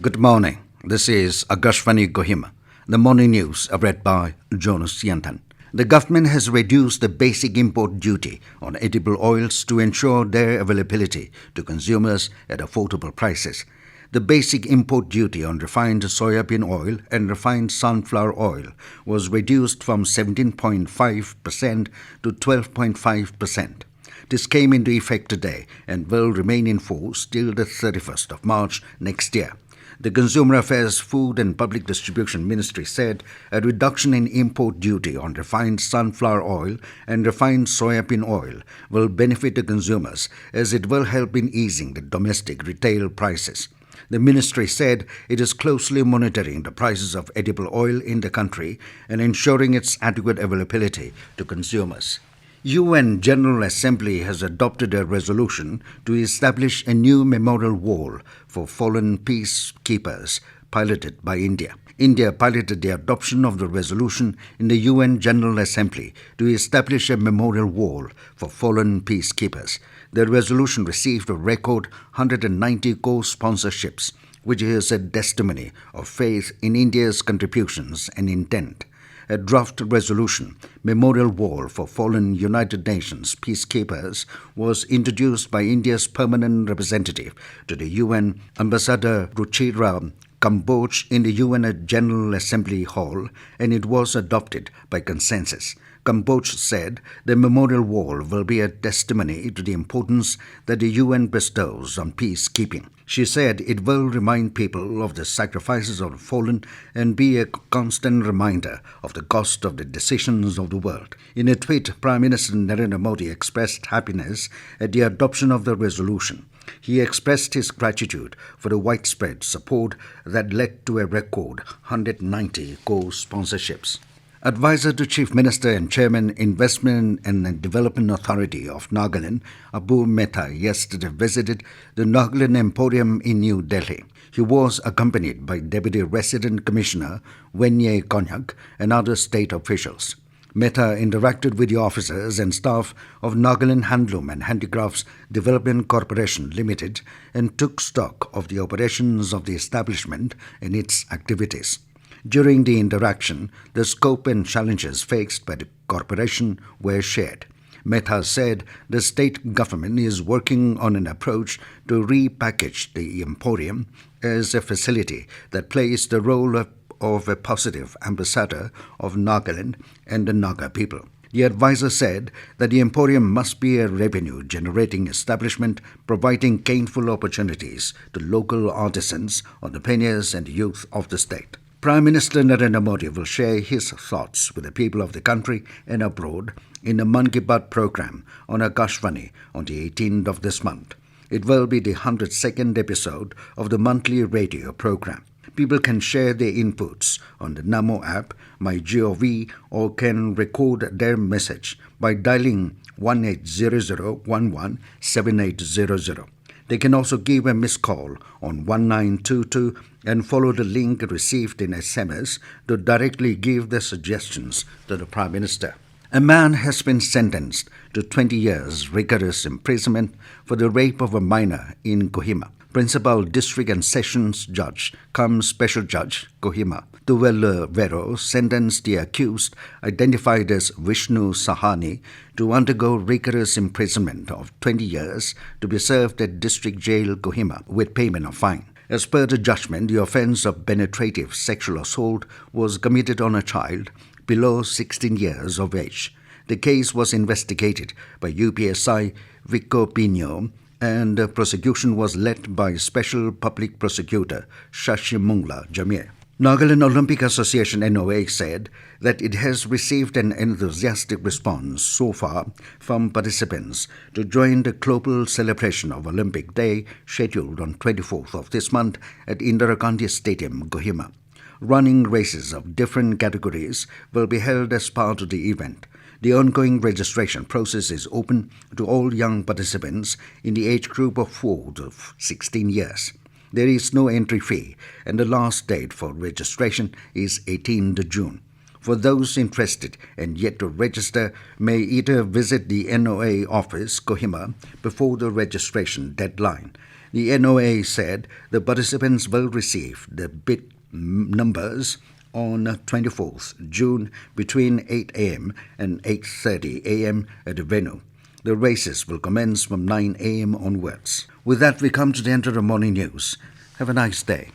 Good morning. This is Akashvani Kohima. The morning news are read by Jonas Yantan. The government has reduced the basic import duty on edible oils to ensure their availability to consumers at affordable prices. The basic import duty on refined soybean oil and refined sunflower oil was reduced from 17.5% to 12.5%. This came into effect today and will remain in force till the 31st of March next year. The Consumer Affairs, Food and Public Distribution Ministry said a reduction in import duty on refined sunflower oil and refined soybean oil will benefit the consumers as it will help in easing the domestic retail prices. The ministry said it is closely monitoring the prices of edible oil in the country and ensuring its adequate availability to consumers. UN General Assembly has adopted a resolution to establish a new memorial wall for fallen peacekeepers piloted by India. India piloted the adoption of the resolution in the UN General Assembly to establish a memorial wall for fallen peacekeepers. The resolution received a record 190 co-sponsorships, which is a testimony of faith in India's contributions and intent. A draft resolution, Memorial Wall for Fallen United Nations Peacekeepers, was introduced by India's permanent representative to the UN, Ambassador Ruchira Kambodge, in the UN General Assembly Hall, and it was adopted by consensus. Kambodge said the memorial wall will be a testimony to the importance that the UN bestows on peacekeeping. She said it will remind people of the sacrifices of the fallen and be a constant reminder of the cost of the decisions of the world. In a tweet, Prime Minister Narendra Modi expressed happiness at the adoption of the resolution. He expressed his gratitude for the widespread support that led to a record 190 co-sponsorships. Advisor to Chief Minister and Chairman, Investment and Development Authority of Nagaland, Abu Metha, yesterday visited the Nagaland Emporium in New Delhi. He was accompanied by Deputy Resident Commissioner Wenye Konyak and other state officials. Metha interacted with the officers and staff of Nagaland Handloom and Handicrafts Development Corporation Limited and took stock of the operations of the establishment and its activities. During the interaction, the scope and challenges faced by the corporation were shared. Metha said the state government is working on an approach to repackage the Emporium as a facility that plays the role of a positive ambassador of Nagaland and the Naga people. The advisor said that the Emporium must be a revenue-generating establishment providing gainful opportunities to local artisans, entrepreneurs and youth of the state. Prime Minister Narendra Modi will share his thoughts with the people of the country and abroad in the Man Ki Baat program on Akashvani on the 18th of this month. It will be the 102nd episode of the monthly radio program. People can share their inputs on the Namo app, MyGov, or can record their message by dialing 1800117800. They can also give a missed call on 1922 and follow the link received in SMS to directly give their suggestions to the Prime Minister. A man has been sentenced to 20 years rigorous imprisonment for the rape of a minor in Kohima. Principal District and Sessions Judge cum Special Judge, Kohima, Tuvel Vero, sentenced the accused, identified as Vishnu Sahani, to undergo rigorous imprisonment of 20 years to be served at District Jail, Kohima, with payment of fine. As per the judgment, the offence of penetrative sexual assault was committed on a child below 16 years of age. The case was investigated by UPSI Vico Pino, and the prosecution was led by Special Public Prosecutor Shashi Mungla Jamir. Nagaland Olympic Association NOA said that it has received an enthusiastic response so far from participants to join the global celebration of Olympic Day scheduled on 24th of this month at Indira Gandhi Stadium, Kohima. Running races of different categories will be held as part of the event. The ongoing registration process is open to all young participants in the age group of 4 to 16 years. There is no entry fee, and the last date for registration is 18th June. For those interested and yet to register, may either visit the NOA office, Kohima, before the registration deadline. The NOA said the participants will receive the bid numbers on 24th June between 8 a.m. and 8:30 a.m. at the venue. The races will commence from 9 a.m. onwards. With that, we come to the end of the morning news. Have a nice day.